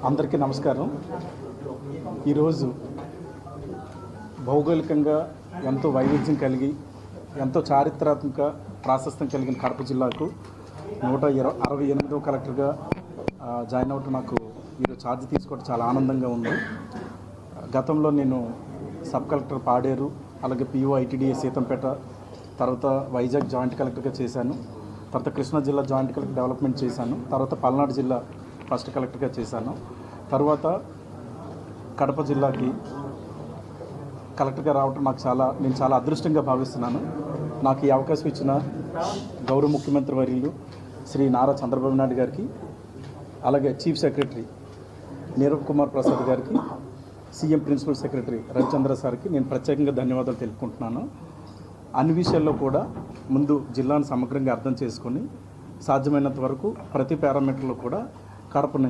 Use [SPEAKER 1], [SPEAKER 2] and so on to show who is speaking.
[SPEAKER 1] అందరికీ నమస్కారం. ఈరోజు భౌగోళికంగా ఎంతో వైవిధ్యం కలిగి ఎంతో చారిత్రాత్మక ప్రాశస్త్యం కలిగిన కడప జిల్లాకు 168వ కలెక్టర్గా జాయిన్ అవ్వటం నాకు ఈరోజు ఛార్జ్ తీసుకోవడం చాలా ఆనందంగా ఉంది. గతంలో నేను సబ్ కలెక్టర్ పాడేరు, అలాగే పిఓ ఐటీడీఏ సీతంపేట, తర్వాత వైజాగ్ జాయింట్ కలెక్టర్గా చేశాను. తర్వాత కృష్ణా జిల్లా జాయింట్ కలెక్టర్ డెవలప్మెంట్ చేశాను. తర్వాత పల్నాడు జిల్లా ఫస్ట్ కలెక్టర్గా చేశాను. తర్వాత కడప జిల్లాకి కలెక్టర్గా రావటం నేను చాలా అదృష్టంగా భావిస్తున్నాను. నాకు ఈ అవకాశం ఇచ్చిన గౌరవ ముఖ్యమంత్రి వర్యులు శ్రీ నారా చంద్రబాబు నాయుడు గారికి, అలాగే చీఫ్ సెక్రటరీ నీరవ్ కుమార్ ప్రసాద్ గారికి, సీఎం ప్రిన్సిపల్ సెక్రటరీ రవిచంద్ర సార్కి నేను ప్రత్యేకంగా ధన్యవాదాలు తెలుపుకుంటున్నాను. అన్ని విషయాల్లో కూడా ముందు జిల్లాను సమగ్రంగా అర్థం చేసుకొని సాధ్యమైనంత వరకు ప్రతి పారామీటర్లో కూడా కడపని